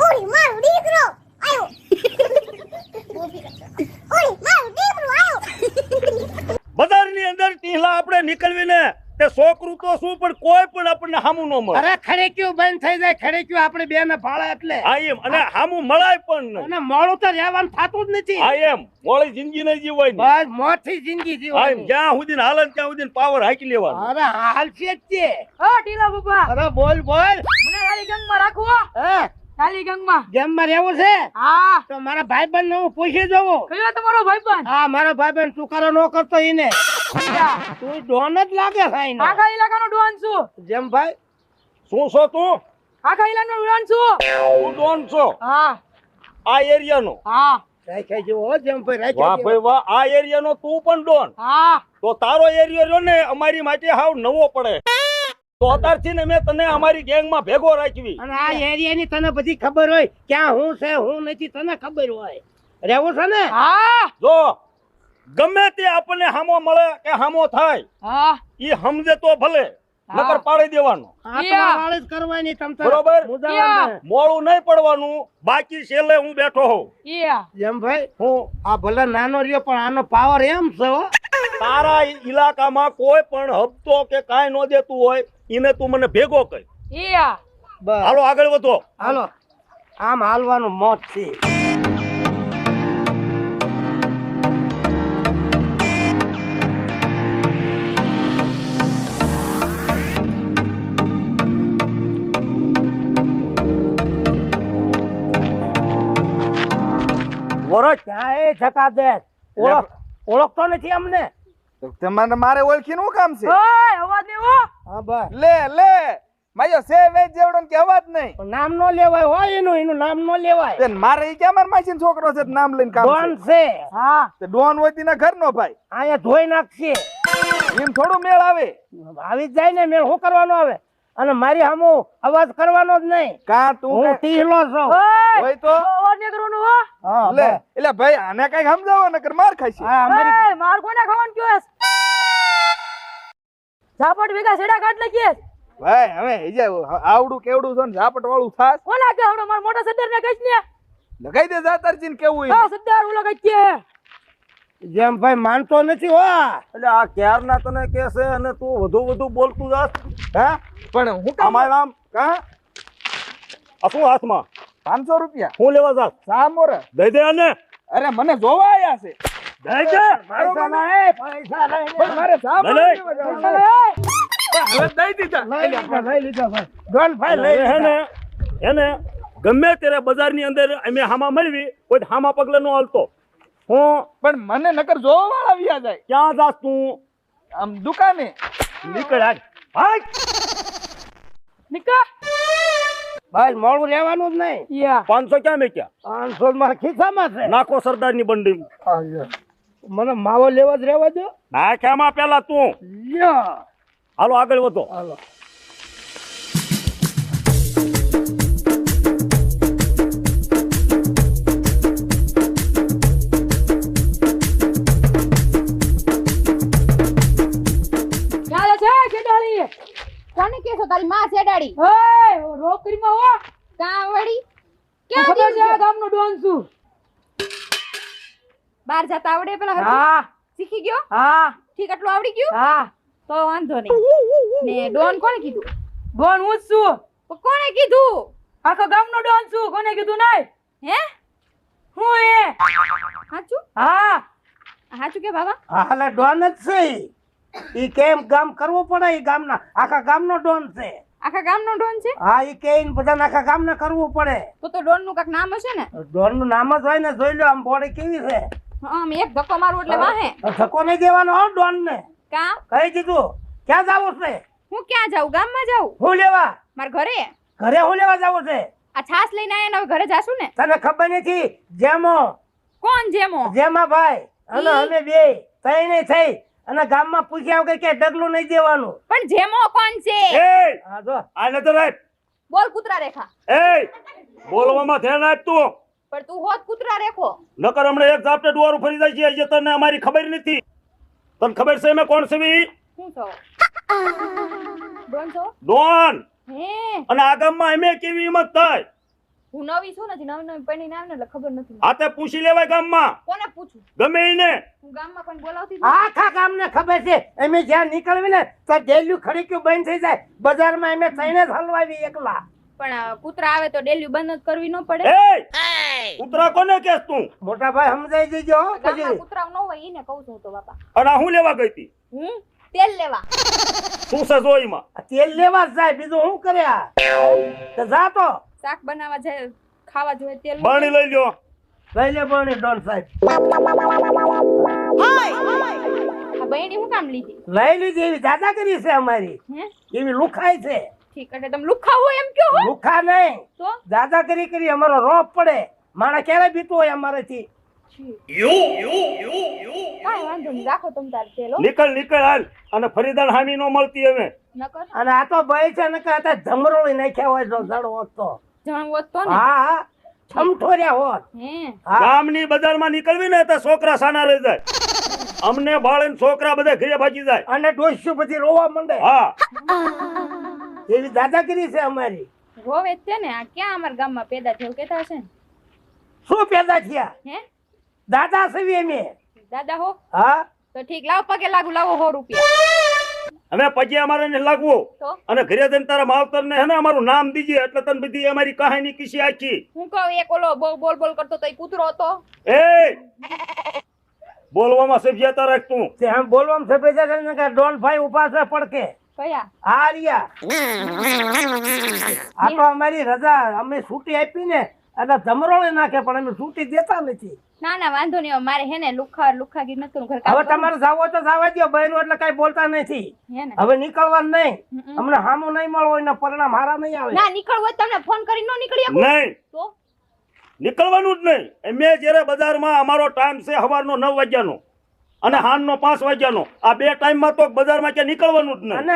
ઓય મારો દીકરો આયો ઓય મારો દીકરો આયો બજારની અંદર ટીહલા આપણે નીકળવીને તે છોકરું તો શું પણ કોઈ પણ આપણને હામું ન મળે. અરે ખડેક્યું બંધ થઈ જાય, ખડેક્યું આપણે બે ને ફાળે એટલે. હા એમ, અને હામું મળાય પણ નહીં. અને મોડું તો રહેવાનું થાતું જ નથી. હા એમ, મોળી જિંદગી નહીં જીવવાની. બસ મોથી જિંદગી હા એમ, જીવવાની. જ્યાં સુધી હાલન ત્યાં સુધી પાવર હાકી લેવાનો. અરે હાલ છે જ તે. ઓ ટીલા બાપા અરે બોલ બોલ. મને ખાલી ગંગમાં રાખો હે ખાલી ગંગમાં. ગેમમાં રહેવું છે હા તો મારા ભાઈબંધ ને હું પૂછી જવું. કયો તમારો ભાઈબંધ? હા મારો ભાઈબંધ ચુકારો ન કરતો ઈને. તું ડોન જ લાગે છે એનો. આખા ઇલાકાનો ડોન છું. જેમ ભાઈ શું છો તું? આખા ઇલાકાનો ડોન છું. તું ડોન છો હા આ એરિયાનો? હા રાખ્યા જેવો હો જેમ ભાઈ વાહ રાખ્યા ભાઈ વાહ, આ એરિયાનો તું પણ ડોન? હા તો તારો એરિયો રહ્યો ને અમારી માટે હાવ નવો પડે. તો અત્યારથી ને મેં તને અમારી ગેંગમાં ભેગો રાખવી. અને આ એરિયાની તને બધી ખબર હોય ક્યાં હું છે હું નથી તને ખબર હોય. રહેવું છે ને? હા જો ગમે તે આપણને હામો મળે કે હામો થાય હા ઈ સમજે તો ભલે, નકર પાડી દેવાનો. આ તો યા. વાળી જ કરવાની તમ તાર. બરોબર? મુદ્દાવાર ને. મોડું નહીં પડવાનું, બાકી છેલ્લે હું બેઠો હોઉં. યા જેમ ભાઈ હું આ ભલે નાનો રહ્યો પણ આનો પાવર એમ છે હો. તારા ઇલાકામાં કોઈ પણ હપ્તો કે કાંઈ ન દેતું હોય એને તું મને ભેગો કર. યા બસ હાલો આગળ વધો. હાલો આમ હાલવાનું મોત છે. વરસ ક્યાં એ છકા દે ઓળખતો નથી અમને. તમારે મારે ઓળખીને શું કામ છે? ઓય અવાજ દેવો. હા બસ લે લે માયો સે વેજ જેવડો ને કહેવા જ નહીં. નામ નો લેવાય હોય એનું નામ નો લેવાય. બેન મારે ઈ કે અમાર માસીનો છોકરો છે નામ લઈને કામ ડોન છે. છે. હા તે ડોન હોય તેના ઘરનો ભાઈ. અહીંયા ધોઈ નાખશે. એમ થોડું મેળ આવે. આવી જ જાય ને મેં શું કરવાનો આવે. અને મારી સામું અવાજ કરવાનો જ નહીં. કા તું હું કાંઈ ટીહલો છું. ઓય હોય તો અવાજ નહીં કરવાનો હો. હા લે બસ. એટલે ભાઈ આને કઈ સમજાવો નકર માર ખાશે. હા અમારી ઓય માર કોને ખાવાનું કયો છે? ઝાપટ ભેગા છેડા કાઢ નાખીએ. ભાઈ હવે ઈજા આવડું કેવડું છે ને ઝાપટ વાળું થાસ કોના કે હમણાં મારા મોટા સરદાર ને કહીશ ને. લગાઈ દે જાતરજી ને કેવું હા સરદાર ઓલા કઈ કે જેમ ભાઈ માનતો નથી હો. એટલે આ ક્યારના તને કે છે અને તું વધુ બોલતું જાસ. હા પણ હું કામ અમારું નામ કા આ શું હાથમાં 500 રૂપિયા હું લેવા જાસ? સામોર. દઈ દે આને. અરે મને જોવા આયા છે. દઈ દે. પૈસા નહીં પૈસા નહીં. પણ મારે સામોર લઈ. લેવા જવાનું છે. હવે દઈ દીધા. લઈ લીધા ભાઈ. ડોન ભાઈ લઈ એને લીધા. એને ગમે ત્યારે બજારની અંદર અમે હામા મળવી કોઈ હામા પગલે નો હાલતો. હું પણ મને નકર જોવા વાળા વ્યા જાય. ક્યાં જાસ તું? આમ દુકાને નીકળ આજ. હાય. નિકા ભાઈ મોડું રહેવાનું જ નહીં. યા 500 ક્યાં મેક્યા? 500 મારા ખિસ્સામાં છે. નાખો સરદારની બંડી. મને માવો લેવા જ રહેવા દો. નાખ્યામાં પેલા તું. લ્યો. હાલો આગળ વધો. હાલો. ક્યાં છે છેડાળી? કોને કેસો તારી માં સેડાડી ઓય રોકરીમાં હો. કા વળી ક્યાં ક્યાં ખબર છે આ ગામનો ડોન છું. બાર જતા આવડે પેલા હરખું? હા શીખી ગયો હા ઠીક આટલું આવડી ગયું હા તો વાંધો નહીં ને ડોન કોણે કીધું ડોન હું જ છું. પણ કોણે કીધું આખો ગામનો ડોન છું. કોને કીધું નહીં? હે હું એ સાચું હા સાચું કે બાબા હાલે ડોન જ છે ઈ. ઈ કેમ કામ કરવું પડે ઈ ગામના આખા ગામનો ડોન છે. આખા ગામનો ડોન છે હા ઈ કે ઈને બધાને આખા ગામને કરવું પડે. તો ડોન નું કાક નામ હશે ને ડોન નું નામ જ હોય ને જોઈ લો આમ બોડી કેવી છે. હા મેં એક ધક્કો મારું એટલે વાહે ધક્કો નહીં દેવાનો હો ડોન ને. કા કહી દીધું. ક્યાં જાવું છે? હું ક્યાં જાઉં ગામમાં જાઉં હું લેવા? મારા ઘરે ઘરે હું લેવા જાવું છે? આ છાસ લઈને આયા ને હવે ઘરે જાશું ને તને ખબર નથી જેમો કોણ જેમો જેમા ભાઈ અને અમે બે તઈ નહીં થઈ અને ગામમાં પૂછ્યા વગર કે ડગલું નહીં દેવાનું. પણ જેમો કોણ છે એ હા જો આ નજર રાખ. બોલ કૂતરા રેખા એ બોલવામાં ધ્યાન આપ તું. પણ તું હોત કૂતરા રેખો નકર હમણાં એક ઝાપટે ડુવારું ફરી જાય છે. હજી તને અમારી ખબર નથી. તને ખબર છે મેં કોણ છે ઈ? શું છો ડોન છો ડોન. હે અને આ ગામમાં અમે કેવી હિંમત થાય હું નવી છું ને, હજી નવી નવી પૈણી ના આવે ને એટલે ખબર નથી. આ તે પૂછી લેવાય ગામમાં કોને પૂછું? ગમે એને. હું ગામમાં કોઈ બોલાવતી જ નથી. આખા ગામને ખબર છે અમે જ્યાં નીકળવી ને ત્યાં ડેલ્યું ખડીક્યું બંધ થઈ જાય. બજારમાં અમે થઈને જ હલવાવી એકલા. પણ કૂતરા આવે તો ડેલ્યુ બંધ જ કરવી ન પડે. એ કૂતરા કોને કેસ તું? મોટા ભાઈ સમજાઈ દેજો હો ગામમાં પછી. કૂતરા ન હોય ઈને કહું છું તો બાપા. અને આ હું લેવા ગઈ હતી? હું તેલ લેવા. શું છે જોઈમાં? તેલ લેવા જ જાય બીજું શું કર્યા તો જા તો શાક બનાવવા જાય, ખાવા જોઈએ તેલ. બાણી લઈ લ્યો. લઈ લે બની ડોન સાહેબ. આ બૈણી હું કામ લીધી? લઈ લીધી એવી દાદાગીરી છે અમારી. હે એવી લુખાઈ છે. ઠીક, એટલે તમે લુખા હોય એમ કયો હો? લુખા નહીં તો દાદાગીરી કરી અમારો રોપ પડે. માણા ક્યારે બીતું હોય અમારેથી. કાંઈ વાંધો નહીં, રાખો તમ તાર તેલ હો. નીકળ નીકળ હાલ. અને ફરીદાન હામી નો મળતી હવે. નકર અને આ તો ભાઈ છે ને કે જમરોળી નાખ્યા હોય જો જડ હોત તો. જાણવો જ તો ને. હા હા છમઠોર્યા હોત. હે હા ગામની બજારમાં નીકળવી ને તો છોકરા સાના રહી જાય. અમને બાળીને છોકરા બધા ઘરે ભાગી જાય. અને ડોસ્યું બધી રોવા માંડે. હા એવી દાદાગીરી છે અમારી. રોવે જ છે ને. આ ક્યાં અમારા ગામમાં પેદા થયું કેતા હશે ને? શું પેદા થયા હે દાદા સવી અમે. દાદા હો હા તો ઠીક, લાવ પગે લાગુ, લાવો 100 રૂપિયા. હવે પછી અમારે ને લાગવું. તો અને ઘરે જઈને તારા માવતર ને હે ને અમારું નામ દીજે એટલે તને બધી અમારી કહાની કિસ્સી આખી. હું કહું એક ઓલો બહુ બોલ બોલ કરતો તો એ કૂતરો હતો. એ બોલવામાં સભ્યતા રાખ તું. તે આમ બોલવામાં સફેદ છે ને કે ડોન ભાઈ ઉભા છે પડકે. કયા? આ રહ્યા. આ તો અમારી રજા અમે છૂટી આપી ને એટલે ધમરોળે નાખે પણ અમે છૂટી દેતા નથી. ના ના વાંધો નહીં, હવે મારે હે ને લુખાગીર નથી કરવું, ઘર કામ હવે કરવું. તમારે જાવ તો જવા દો બહેનો એટલે કઈ બોલતા નથી. હે ને હવે નીકળવાનું નહીં. હમ. અમને હામું નહીં મળવો એના પરિણામ હારા નહીં આવે. ના નીકળવું હોય તો તમને ફોન કરીને ન નીકળી શકું? નહીં તો નીકળવાનું જ નહીં. અમે જ્યારે બજારમાં અમારો ટાઈમ છે સવારનો 9 વાગ્યાનો અને સાંજનો 5 વાગ્યાનો. આ બે ટાઈમમાં તો બજારમાં ક્યાં નીકળવાનું જ નહીં. અને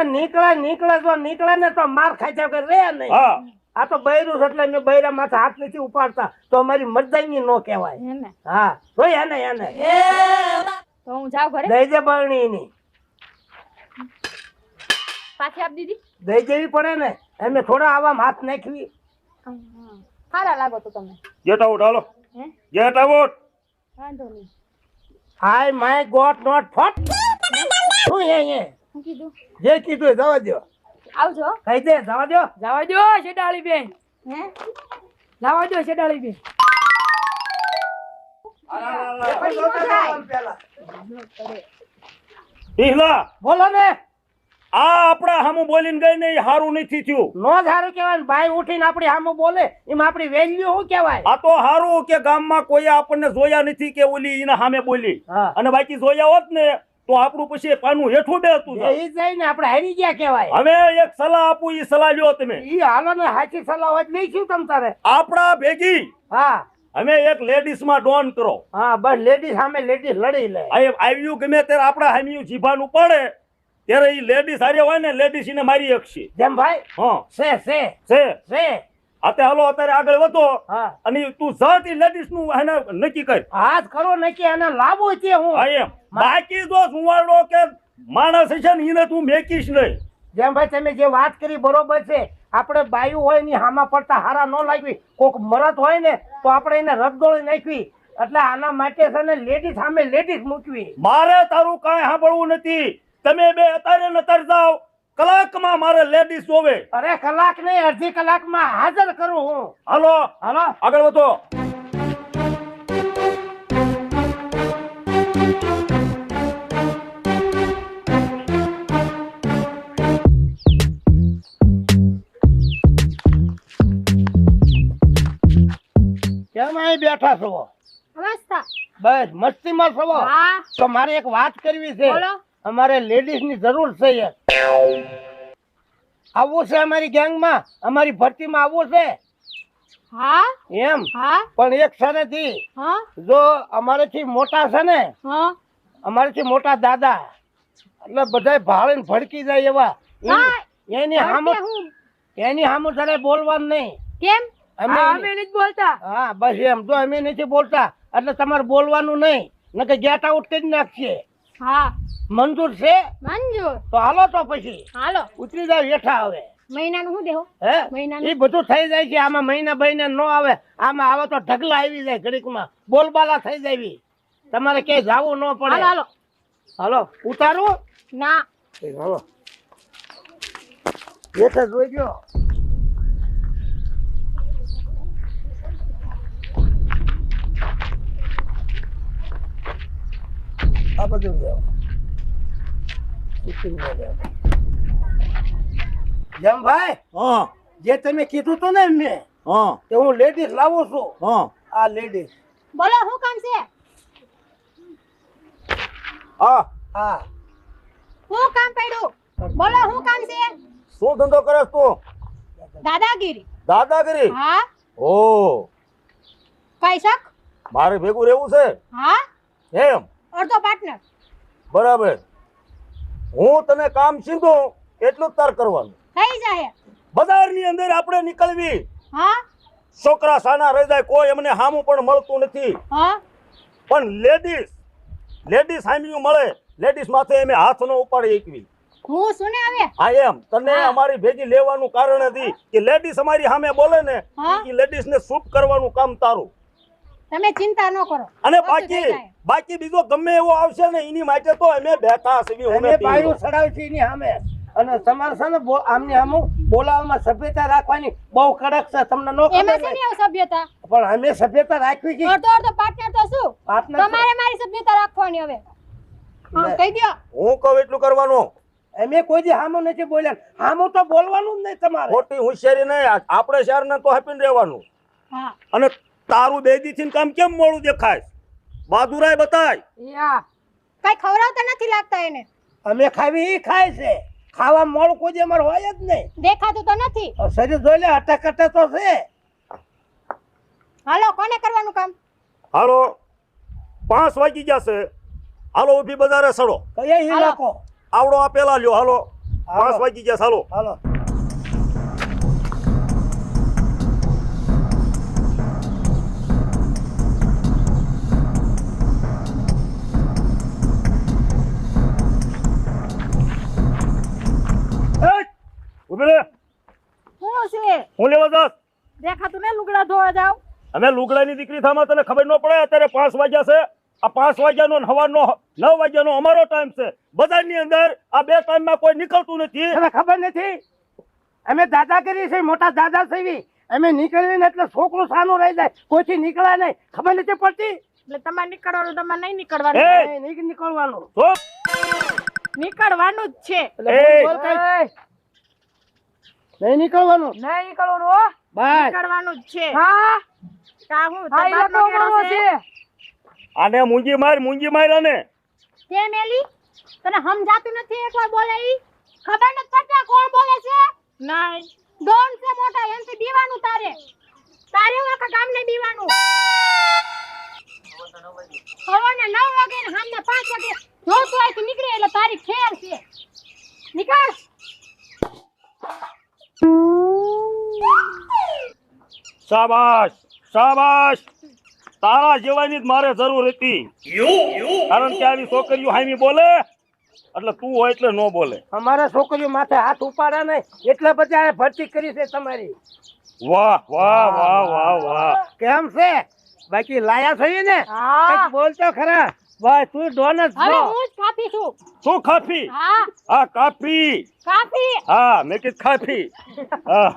નીકળે ને તો માર ખાઈ કે રે નહીં. હા આ તો બૈરું છે એટલે મેં બૈરા માથે હાથ નથી ઉપાડતા તો અમારી મરદાઈ નો કહેવાય. હે ને હા જોઈ એને તો હું જાઉં ઘરે. દઈ દે બરણી ની પાછી આપ દીધી. દઈ દેવી પડે ને. અમે થોડા આવા હાથ નાખવી. સારા લાગો તો તમે. ગેટ આઉટ હાલો. હે ગેટ આઉટ. વાંધો નહીં. આઈ માય ગોટ નોટ ફટ. શું હે હું કીધું જે કીધું જવા દો. આવજો. કહી દે જવા દો. જવા દો શેડાળી બેન, હે જવા દો શેડાળી બેન. ઈહલા બોલો ને. આ આપણા સામું બોલીને ગઈ ને એ હારું નથી થયું. નો સારું કહેવાય ને ભાઈ ઉઠીને આપણી સામે બોલે એમાં આપણી વેલ્યુ શું કહેવાય. આ તો હારું કે ગામમાં કોઈ આપણને જોયા નથી કે ઓલી એના સામે બોલી. હા અને બાકી જોયા હોત ને તો આપણું પછી પાનું હેઠું બેસતું છે. એ જઈને આપણે હારી ગયા કહેવાય. હવે એક સલાહ આપું, ઈ સલાહ લ્યો તમે. ઈ હાલો ને સાચી સલાહ હોય તો લઈશું તમ તારે. આપણા ભેગી હા અમે એક લેડીઝ માં ડોન કરો. હા બસ લેડીઝ સામે લેડીઝ લડી લે. આવ્યું ગમે ત્યારે આપણા હામ્યું જીભાનું પડે ત્યારે ઈ લેડીઝ હારે હોય ને લેડીઝ એને મારી શકશે. જેમ ભાઈ હા છે છે. આતે હાલો અત્યારે આગળ વધો હા અને તું જાતી લેડીઝ નું એને નક્કી કર. હાથ કરો નક્કી એને લાવો છે હું. હા એમ. બાકી જો સુવાડો કે માણસ છે ને એને તું મેકીશ નહીં. જેમ ભાઈ તમે જે વાત કરી બરોબર છે. આપણે બાયું હોય ની હામાં પડતા હારા ન લાગવી. કોક મરદ હોય ને તો આપણે એને રગદોળી નાખવી. એટલે આના માટે છે ને લેડીઝ સામે લેડીઝ મૂકવી. મારે તારું કાંઈ સાંભળવું નથી. તમે બે અત્યારે ને અત્યારે જાઓ. કલાકમાં મારે લેડીઝ જોવે. અરે કલાક નહીં અડધી કલાકમાં હાજર કરું હું. હાલો હાલો આગળ વધો. કેમ અહીં બેઠા છો? અવસ્થા. બસ મસ્તીમાં છો? હા તો મારે એક વાત કરવી છે. બોલો. અમારે લેડીઝ ની જરૂર છે યાર. આવવું છે અમારી ગેંગમાં, અમારી ભરતીમાં આવવું છે હા એમ. હા પણ એક શરતી, હા જો અમારેથી મોટા છે ને, હા અમારેથી મોટા દાદા એટલે બધા ભાળીને ભડકી જાય એવા હા. એની સામું ભડકે હું? એની સામું તારે બોલવાનું નહીં. કેમ? અમે અમે નથી બોલતા. હા બસ એમ. જો અમે નથી બોલતા એટલે તમારે બોલવાનું નહીં, નકર ગેટ આઉટ કરી નાખશે. હા મંજૂર છે મંજૂર. તો હાલો તો પછી હાલો. ઉતરી જાવ હેઠા. હવે મહિનાનું શું દેવો હે મહિનાનું? એ બધું થઈ જાય છે આમાં મહિના બહિના ન આવે આમાં આવે તો ઢગલા આવી જાય ઘડીકમાં બોલબાલા થઈ જાય તમારે ક્યાંય જાવું ન પડે હાલો હાલો હાલો ઉતારું ના હાલો બેઠા જોઈજો આ બધું જેમ ભાઈ હા જે તમે કીધું તું ને મેં હા કે હું લેડીઝ લાવું છું હા આ લેડીઝ બોલો શું કામ છે હા હા શું કામ પડ્યું બોલો શું કામ છે શું ધંધો કરે તું દાદાગીરી દાદાગીરી હા ઓ કઈ શક મારે ભેગું રહેવું છે હા એમ અડધો પાર્ટનર બરાબર હું તને કામ સીધું એટલું જ તાર કરવાનું થઈ જાય બજારની અંદર આપણે નીકળવી હા છોકરા સાના રહી જાય કોઈ એમને હામું પણ મળતું નથી હા પણ લેડીઝ હામ્યું મળે લેડીઝ માથે એમે હાથ ન ઉપાડી એકવી હું શું ને હવે આ એમ તને હા. અમારી ભેગી લેવાનું કારણ હતી કે લેડીઝ અમારી સામે બોલે ને હા. એ લેડીઝ ને સૂપ કરવાનું કામ તારું તમે ચિંતા ન કરો અને બધું થઈ જાય. બાકી બીજો ગમે એવો આવશે ને એની માટે તો અમે બેઠા છીએ અમે બાયું ચડાવી છે એની સામે અને તમારે છે ને આમની આમ બોલાવવામાં સભ્યતા રાખવાની બહુ કડક છે તમને નો એમાં ખબર છે ને? ને એવું સભ્યતા પણ અમે સભ્યતા રાખવી છે અડધો અડધો પાર્ટનર તો શું partner તમારે મારી સભ્યતા રાખવાની હવે હા કહી દો હું કહું એટલું કરવાનું અમે કોઈ દી હામું નથી બોલ્યા હામું તો બોલવાનું જ નહીં તમારે ખોટી હોશિયારી નહીં આપણે શહેરને તો હેપીને રહેવાનું હા અને તારું બે દીથી કામ કેમ મોડું દેખાય બહાદુરાય બતાય યા કઈ ખવડાવતા નથી લાગતા એને અમે ખાવી ઈ ખાય છે ખાવા મોડું કોઈ દી અમારે હોય જ નહીં દેખાતું તો નથી શરીર જોઈ લે અટક તો છે હાલો કોને કરવાનું કામ હાલો 5 વાગી જશે હાલો ઊભી બજારે સડો કયા ઈ હાલો. લોકો આવડો આ પેલા લ્યો હાલો હાલો. 5 વાગી જશે હાલો હાલો ઊભી રે શું છે હું લેવા જાસ દેખાતું ને લુગડા ધોવા જાવ અમે લુગડાની દીકરી થામાં તને ખબર ન પડે અત્યારે 5 વાગ્યા છે આ 5 વાગ્યાનો ને સવારનો 9 વાગ્યાનો અમારો ટાઈમ છે બજારની અંદર આ બે ટાઈમમાં કોઈ નીકળતું નથી તને ખબર નથી અમે દાદાગીરી છે મોટા દાદા છે અમે નીકળીએ ને એટલે છોકરું સાનું રહી જાય કોઈથી નીકળાય નહીં ખબર નથી પડતી એટલે તમારે નીકળવાનું તમારે નહીં એ! નીકળવાનું નહીં નીકળવાનું ચૂપ! નીકળવાનું જ છે એટલે એ! બોલ કાંઈ. નહીં નીકળવાનું નહીં નીકળવાનું હો બસ નીકળવાનું જ છે હા કા હું હા એ તમારનો લોકો કેળો બરોબર છે આને મૂંગી માર આને તે મેલી તને સમજાતું નથી એકવાર બોલે ઈ ખબર નથી પડતી કોણ બોલે છે નહીં ડોન છે મોટા એનથી બીવાનું તારે હું આખા ગામને બીવાનું સવારના 9 વાગે ને સાંજના 5 વાગે જો તું અહીંથી નીકળે એટલે તારી ખેર છે નીકળ શાબાશ શાબાશ તારા જેવાની જ મારે જરૂર હતી કારણ કે આવી છોકરીઓ હામી બોલે એટલે તું હોય એટલે ન બોલે અમારા છોકરીઓ માથે હાથ ઉપાડા નહીં એટલે બધા આ ભરતી કરી છે તમારી વાહ વાહ વાહ વાહ વાહ કેમ છે બાકી લાયા થઈ ને હા કંઈક બોલતો ખરા બસ તું ડોન જ હવે છો હું જ કાપી છું શું ખાફી હા હા કાફી કાપી હા મેં કીધું ખાફી હા.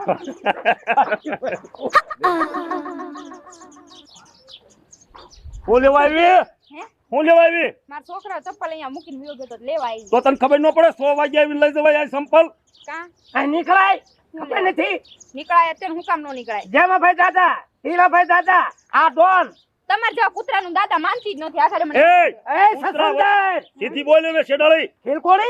હું લેવા આવી હે હું લેવા આવી મારા છોકરા ચપ્પલ અહીંયા મૂકીને વયો ગયો તો લેવા આવી તો તને ખબર ન પડે 100 વાગે આવીને લઈ જવાય આ સંપલ કા આ નીકળાય ખબર નથી નીકળાય અત્યારે હું કામ નો નીકળાય જેમાભાઈ દાદા હીરાભાઈ દાદા આ ડોન તમારે જેવા કૂતરાનું દાદા માનતી જ નથી આખરે મને એ એ સસુંદર સીધી બોલે ને શેડાળી ખીલકોડી